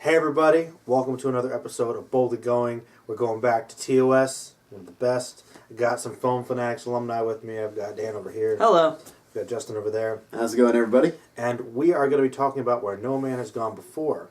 Hey everybody, welcome to another episode of Boldly Going. We're going back to TOS, one of the best. I got some Film Fanatics alumni with me. I've got Dan over here. Hello. I've got Justin over there. How's it going, everybody? And we are going to be talking about Where No Man Has Gone Before.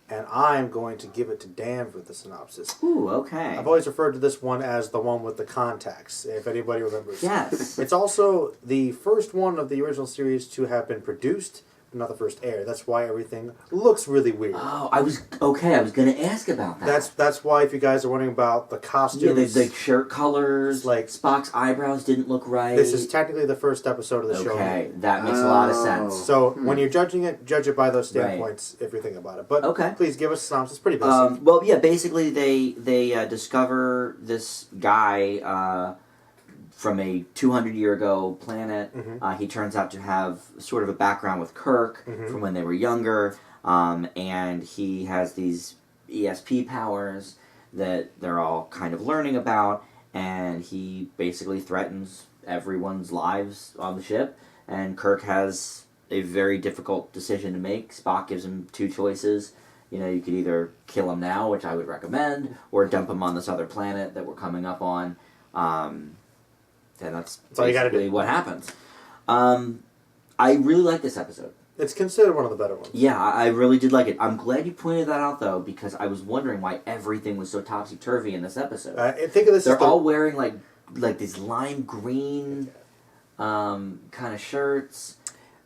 And I'm going to give it to Dan for the synopsis. Ooh, okay. I've always referred to this one as the one with the contacts, if anybody remembers. Yes. It's also the first one of the original series to have been produced, but not the first air. That's why everything looks really weird. Oh, I was going to ask about that. That's why, if you guys are wondering about the costumes, yeah, the shirt colors, like Spock's eyebrows didn't look right. This is technically the first episode of the show. Okay, that makes a lot of sense. So when you're judging it, judge it by those standpoints if you're thinking about it. But please give us a synopsis. It's pretty basic. Well, yeah, basically they discover this guy from a 200-year ago planet. Mm-hmm. He turns out to have sort of a background with Kirk from when they were younger, and he has these ESP powers that they're all kind of learning about, and he basically threatens everyone's lives on the ship, and Kirk has a very difficult decision to make. Spock gives him two choices. You know, you could either kill him now, which I would recommend, or dump him on this other planet that we're coming up on. And that's all you gotta do. What happens. I really like this episode. It's considered one of the better ones. Yeah, I really did like it. I'm glad you pointed that out, though, because I was wondering why everything was so topsy-turvy in this episode. Think of this. They're all wearing like these lime green kind of shirts.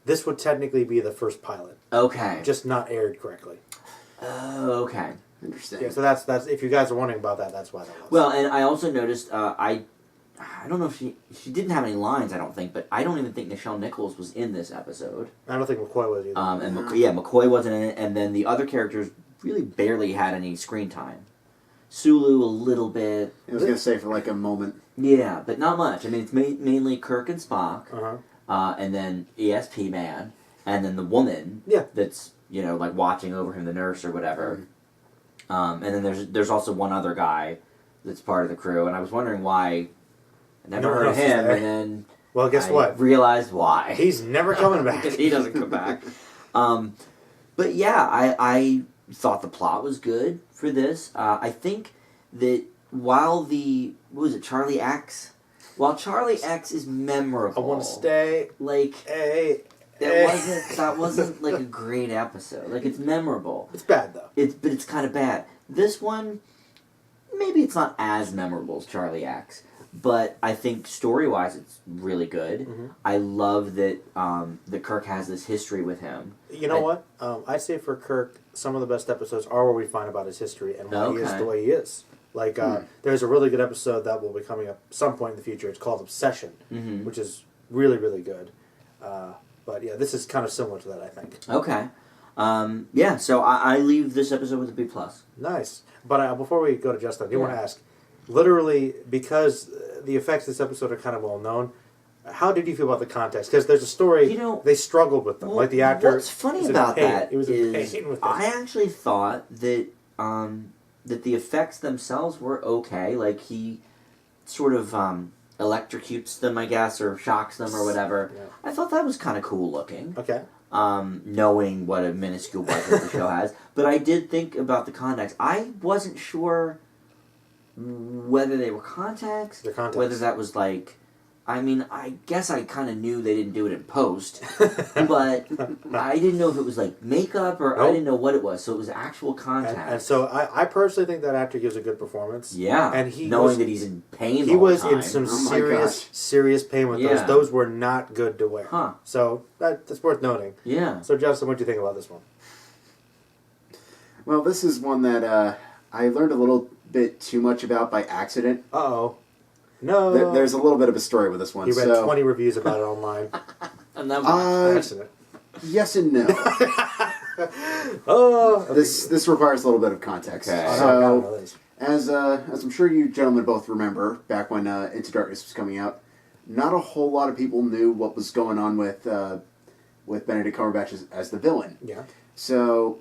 This would technically be the first pilot. Okay. Just not aired correctly. Oh, okay. Interesting. Yeah, so that's if you guys are wondering about that, that's why that was. Well, and I also noticed I don't know if she didn't have any lines, I don't think, but I don't even think Nichelle Nichols was in this episode. I don't think McCoy was either. And McCoy wasn't in it, and then the other characters really barely had any screen time. Sulu a little bit. I was going to say for like a moment. Yeah, but not much. I mean, it's mainly Kirk and Spock, and then ESP Man, and then the woman that's, you know, like watching over him, the nurse or whatever. And then there's also one other guy that's part of the crew, and I was wondering why. I never heard of him, and then guess what? Realized why. He's never coming back. He doesn't come back. But yeah, I thought the plot was good for this. I think that while Charlie X? While Charlie X is memorable, I want to stay. Like, that wasn't like a great episode. Like, it's memorable. It's bad though. But it's kind of bad. This one, maybe it's not as memorable as Charlie X. But I think story-wise, it's really good. I love that that Kirk has this history with him. You know what? I'd say for Kirk, some of the best episodes are where we find about his history and why he is the way he is. Like, there's a really good episode that will be coming up some point in the future. It's called Obsession, which is really, really good. But yeah, this is kind of similar to that, I think. Okay. Yeah, so I leave this episode with a B+. Nice. But before we go to Justin, I do want to ask, literally, because the effects of this episode are kind of well known, how did you feel about the context? Because there's a story, they struggled with them. Well, like the actor. What's funny about that is I actually thought that that the effects themselves were okay. Like, he sort of electrocutes them, I guess, or shocks them or whatever. Yeah. I thought that was kind of cool looking. Okay. Knowing what a minuscule budget the show has. But I did think about the context. I wasn't sure whether they were contacts, whether that was like, I mean, I guess I kind of knew they didn't do it in post, but I didn't know if it was like makeup or I didn't know what it was, so it was actual contact. And so I personally think that actor gives a good perforance. Yeah, and knowing that he's in pain he all was the time. in some serious pain with those. Those were not good to wear. Huh. So that's worth noting. Yeah. So Justin, what do you think about this one? Well, this is one that I learned a little bit too much about by accident. Uh-oh. No. There's a little bit of a story with this one. You read 20 reviews about it online. And that was accident. Yes and no. Okay. This requires a little bit of context. Okay. So, as I'm sure you gentlemen both remember, back when Into Darkness was coming out, not a whole lot of people knew what was going on with Benedict Cumberbatch as the villain. Yeah. So,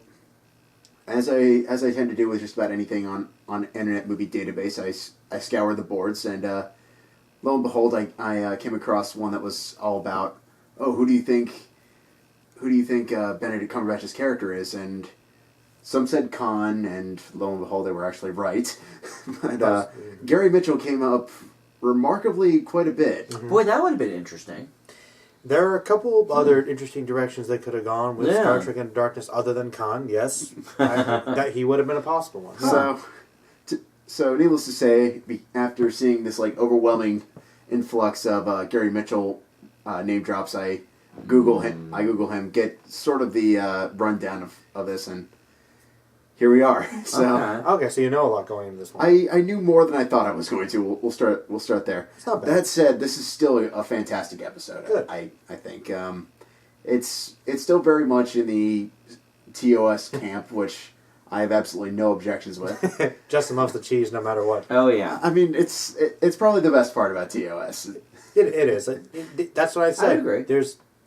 as I tend to do with just about anything on Internet Movie Database, I scoured the boards, and lo and behold, I came across one that was all about, who do you think Benedict Cumberbatch's character is? And some said Khan, and lo and behold, they were actually right. But Gary Mitchell came up remarkably quite a bit. Mm-hmm. Boy, that would have been interesting. There are a couple of other interesting directions they could have gone with Star Trek Into Darkness other than Khan. Yes, that he would have been a possible one. So needless to say, after seeing this like overwhelming influx of Gary Mitchell name drops, I Google him, get sort of the rundown of this, and here we are. So okay, so you know a lot going into this one. I knew more than I thought I was going to. We'll start there. It's not bad. That said, this is still a fantastic episode. Good. I think it's still very much in the TOS camp, which I have absolutely no objections with. Justin loves the cheese no matter what. Oh yeah. I mean, it's probably the best part about TOS. It is. That's what I said. I agree.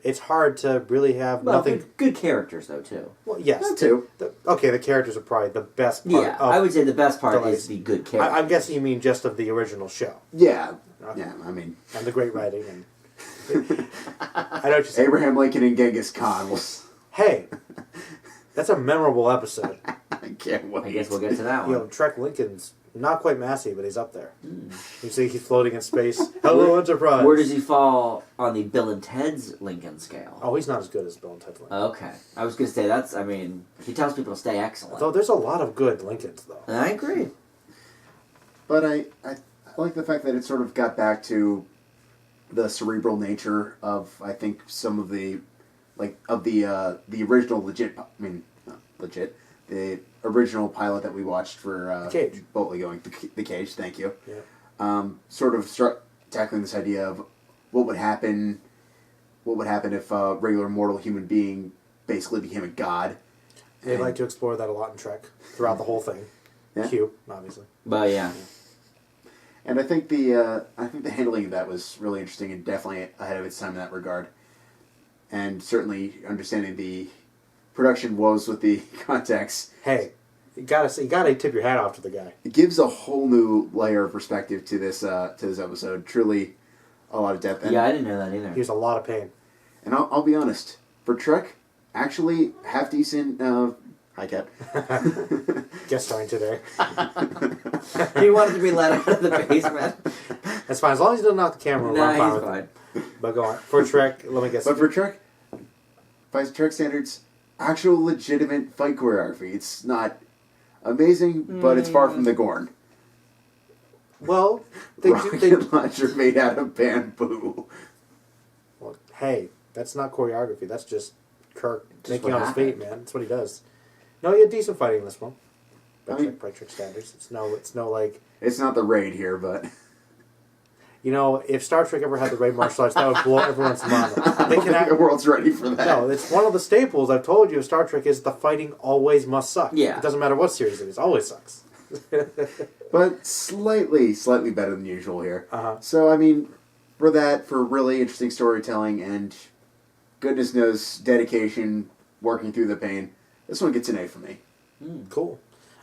It's hard to really have nothing. Good characters though too. Well, yes, That too. The characters are probably the best part. Yeah, I would say the best part is the good characters. I'm guessing you mean just of the original show. Yeah. Okay. Yeah. I mean, and the great writing and. I know what you're saying. Abraham Lincoln and Genghis Khan was. Hey, that's a memorable episode. I can't wait. I guess we'll get to that one. Trek Lincoln's not quite Massey, but he's up there. You see, he's floating in space. Hello, Enterprise. Where does he fall on the Bill and Ted's Lincoln scale? Oh, he's not as good as Bill and Ted Lincoln. Okay, I was gonna say he tells people to stay excellent. Though there's a lot of good Lincolns, though. And I agree. But I like the fact that it sort of got back to the cerebral nature of, I think, some of the the original the original pilot that we watched for Cage. Boldly Going, the Cage. Thank you. Yeah. Sort of tackling this idea of what would happen if a regular mortal human being basically became a god. They like to explore that a lot in Trek throughout the whole thing. Yeah. Q, obviously. But yeah. And I think the handling of that was really interesting and definitely ahead of its time in that regard. And certainly understanding the production woes with the context. Hey, you gotta tip your hat off to the guy. It gives a whole new layer of perspective to this episode. Truly, a lot of depth. And, Yeah, I didn't know that either. He was a lot of pain. And I'll be honest, for Trek, actually half decent. Hi, Cat. Guest starring today. He wanted to be let out of the basement. That's fine. As long as he doesn't knock the camera over, I'm fine He's with fine. it. But go on. For Trek, let me guess. But for Trek, by Trek standards, actual legitimate fight choreography. It's not amazing, but it's far from the Gorn. Well, Rocket launcher made out of bamboo. Well, hey, that's not choreography. That's just Kirk Just making what on his feet, happened. man. That's what he does. No, he had decent fighting in this one. By I mean- Trek standards. It's no like... It's not the raid here, but if Star Trek ever had the raid martial arts, that would blow everyone's mind. I don't think the world's ready for that. No, it's one of the staples, I've told you, of Star Trek is the fighting always must suck. Yeah. It doesn't matter what series it is. Always sucks. But slightly better than usual here. Uh-huh. So, I mean, for really interesting storytelling and goodness knows dedication, working through the pain, this one gets an A for me. Cool.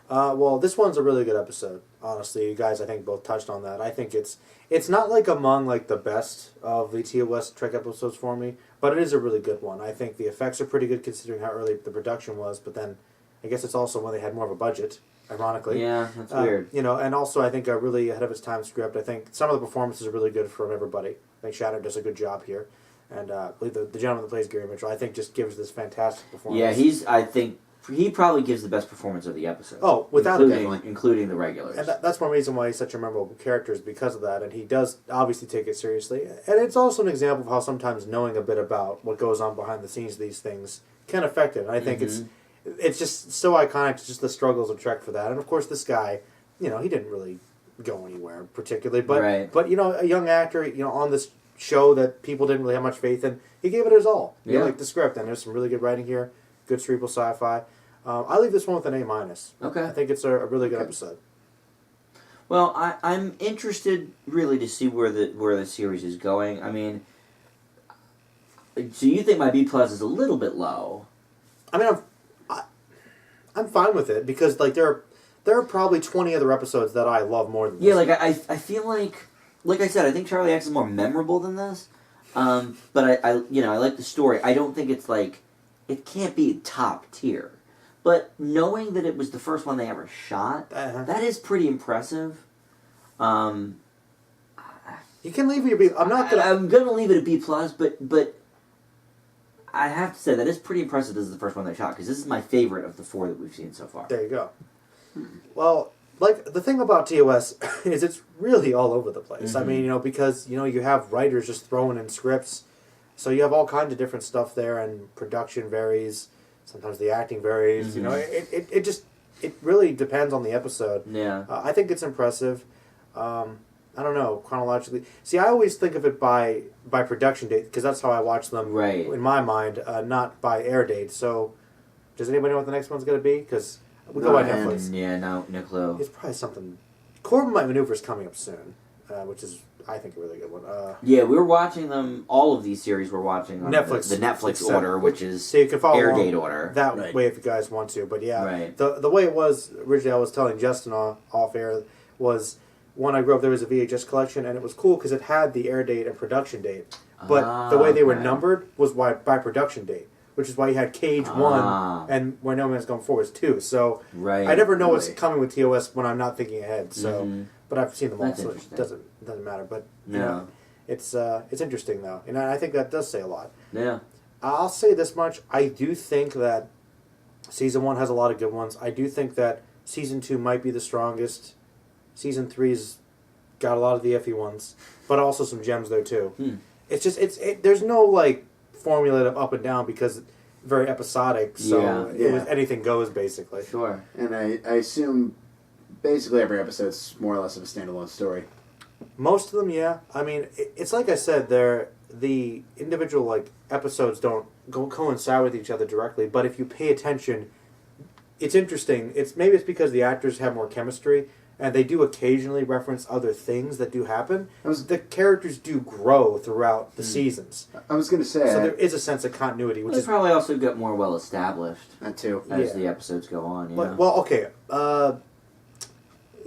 Well, this one's a really good episode. Honestly, you guys, I think, both touched on that. I think it's not like among like the best of the TOS Trek episodes for me, but it is a really good one. I think the effects are pretty good considering how early the production was. But then, I guess it's also when they had more of a budget. Ironically, Yeah, that's weird. And also I think a really ahead of its time script. I think some of the performances are really good from everybody. I think Shatner does a good job here, and I believe the gentleman that plays Gary Mitchell, I think, just gives this fantastic performance. Yeah, I think he probably gives the best performance of the episode. Oh, without a doubt. including the regulars. And that's one reason why he's such a memorable character is because of that, and he does obviously take it seriously. And it's also an example of how sometimes knowing a bit about what goes on behind the scenes of these things can affect it. And I think it's just so iconic, it's just the struggles of Trek for that. And of course, this guy, he didn't really go anywhere particularly, but Right. but a young actor, on this show that people didn't really have much faith in, he gave it his all. He liked the script, and there's some really good writing here, good cerebral sci-fi. I leave this one with an A-. Okay. I think it's a really good episode. Well, I'm interested really to see where the series is going. I mean, so you think my B+ is a little bit low? I mean, I'm fine with it because there are probably 20 other episodes that I love more than this. Yeah, like I feel like I said, I think Charlie X is more memorable than this. But I like the story. I don't think it's like it can't be top tier. But knowing that it was the first one they ever shot, that is pretty impressive. You can leave it a B. I'm gonna leave it a B plus, but I have to say that is pretty impressive. This is the first one they shot because this is my favorite of the 4 that we've seen so far. There you go. Well, like the thing about TOS is it's really all over the place. I mean, because you have writers just throwing in scripts, so you have all kinds of different stuff there, and production varies. Sometimes the acting varies. It really depends on the episode. Yeah. I think it's impressive. I don't know, chronologically. See, I always think of it by production date, because that's how I watch them in my mind, not by air date. So, does anybody know what the next one's going to be? Because we go by Netflix. Yeah, no clue. It's probably something... Corbin Might Maneuver is coming up soon, which is, I think, a really good one. Yeah, we're watching them, all of these series we're watching on Netflix. The Netflix order, which is so you can follow air date order. That way if you guys want to. But yeah, the way it was, originally I was telling Justin off air, was... When I grew up, there was a VHS collection, and it was cool because it had the air date and production date. But the way they were numbered was by production date, which is why you had Cage 1 and Where No Man's Gone 4 was 2. So I never know what's coming with TOS when I'm not thinking ahead. So, but I've seen them all, so it doesn't matter. But it's interesting though, and I think that does say a lot. Yeah, I'll say this much: I do think that season 1 has a lot of good ones. I do think that season 2 might be the strongest. Season 3's got a lot of the iffy ones, but also some gems there too. It's just there's no like formula of up and down because it's very episodic. So it was anything goes basically. Sure. And I assume basically every episode's more or less of a standalone story. Most of them, yeah. I mean, it's like I said, the individual like episodes don't coincide with each other directly, but if you pay attention, it's interesting. Maybe it's because the actors have more chemistry. And they do occasionally reference other things that do happen. The characters do grow throughout the seasons. I was going to say... So there is a sense of continuity, which is... probably also get more well established. That too. As the episodes go on, Well, okay.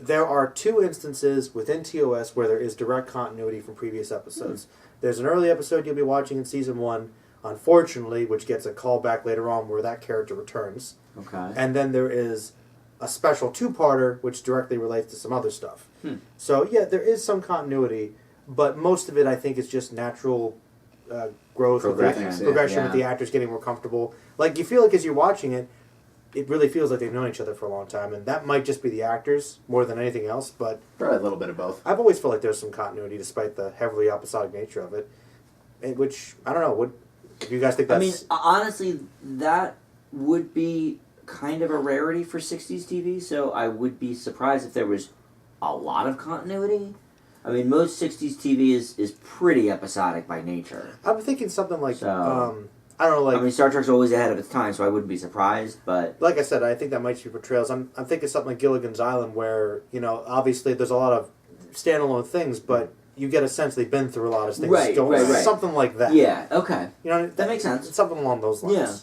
There are 2 instances within TOS where there is direct continuity from previous episodes. There's an early episode you'll be watching in Season 1, unfortunately, which gets a callback later on where that character returns. Okay. And then there is... a special 2-parter which directly relates to some other stuff. So yeah, there is some continuity, but most of it I think is just natural growth, progression with the actors getting more comfortable. Like you feel like as you're watching it, it really feels like they've known each other for a long time, and that might just be the actors more than anything else. But probably a little bit of both. I've always felt like there's some continuity despite the heavily episodic nature of it, which I don't know. What do you guys think? That's... I mean, honestly, that would be kind of a rarity for 60s TV, so I would be surprised if there was a lot of continuity. I mean, most 60s TV is pretty episodic by nature. I'm thinking something like, I don't know, like... I mean, Star Trek's always ahead of its time, so I wouldn't be surprised, but... Like I said, I think that might be portrayals. I'm thinking something like Gilligan's Island where, obviously there's a lot of standalone things, but you get a sense they've been through a lot of things. Right. Something like that. Yeah, okay. That makes sense. Something along those lines. Yeah.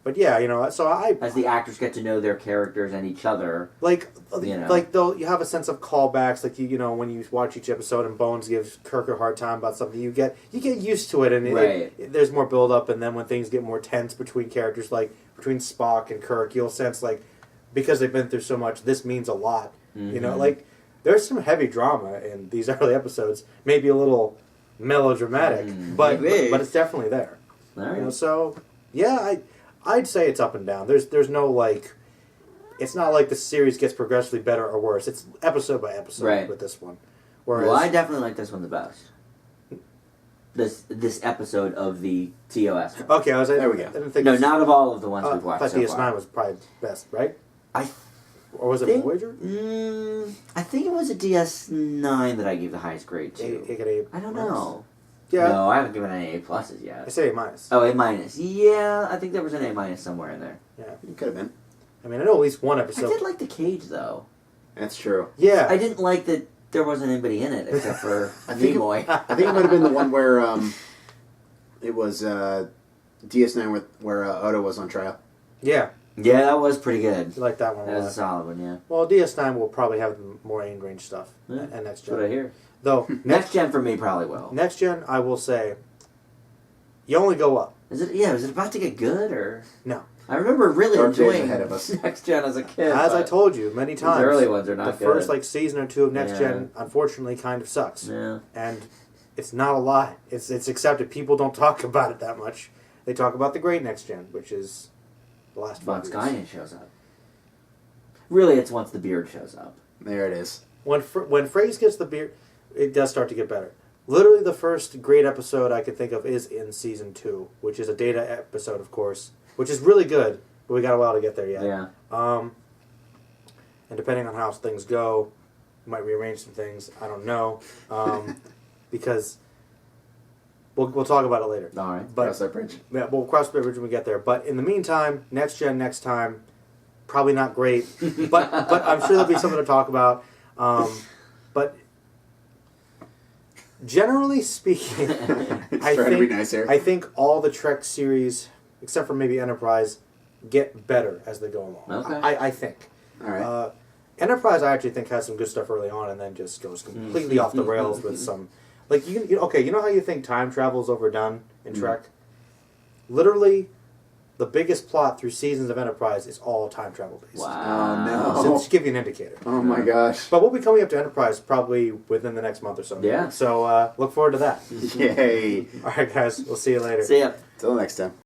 But yeah, so as the actors get to know their characters and each other, like you have a sense of callbacks, like when you watch each episode and Bones gives Kirk a hard time about something, you get used to it, and there's more build up, and then when things get more tense between characters, like between Spock and Kirk, you'll sense like because they've been through so much, this means a lot. Like there's some heavy drama in these early episodes, maybe a little melodramatic, but it's definitely there. All right. So yeah, I'd say it's up and down. There's no like, it's not like the series gets progressively better or worse. It's episode by episode with this one. Whereas, well, I definitely like this one the best. This episode of the TOS. Okay, there we go. I didn't think no, not of all of the ones we've watched. I thought so DS9 was probably best, right? Or was it Voyager? I think it was a DS9 that I gave the highest grade to. I don't know. Yeah. No, I haven't given any A pluses yet. I say A-. Oh, A-. Yeah, I think there was an A- somewhere in there. Yeah. It could have been. I mean, I know at least one episode. I did like the cage, though. That's true. Yeah. I didn't like that there wasn't anybody in it except for Nimoy. I think it might have been the one where it was DS9 where Odo was on trial. Yeah. Yeah, that was pretty good. I like that one. That was a solid one, yeah. Well, DS9 will probably have more aim range stuff. Yeah, and next that's gen. what I hear. Though next gen for me probably will. Next gen, I will say, you only go up. Is it? Yeah. Is it about to get good or no? I remember really Dark days enjoying ahead of us. Next Gen as a kid. As I told you many times, the early ones are not the good. first season or two of Next Gen, unfortunately, kind of sucks. Yeah. And it's not a lie. It's accepted. People don't talk about it that much. They talk about the great Next Gen, which is the last 5 Once years. Guinan shows up. Really, it's once the beard shows up. There it is. When Phrase gets the beard, it does start to get better. Literally, the first great episode I could think of is in Season 2, which is a Data episode, of course, which is really good, but we got a while to get there yet. Yeah. And depending on how things go, we might rearrange some things. I don't know. Because we'll talk about it later. All right. Cross that bridge. Yeah, we'll cross the bridge when we get there. But in the meantime, Next Gen next time, probably not great. but I'm sure there'll be something to talk about. But generally speaking, I think all the Trek series, except for maybe Enterprise, get better as they go along. Okay. I think. All right. Enterprise, I actually think, has some good stuff early on, and then just goes completely off the rails with some, you know how you think time travel is overdone in Trek? Literally, the biggest plot through seasons of Enterprise is all time travel based. Wow. Oh, no. So just give you an indicator. Oh, my gosh. But we'll be coming up to Enterprise probably within the next month or so. Yeah. So look forward to that. Yay. All right, guys. We'll see you later. See ya. Till next time.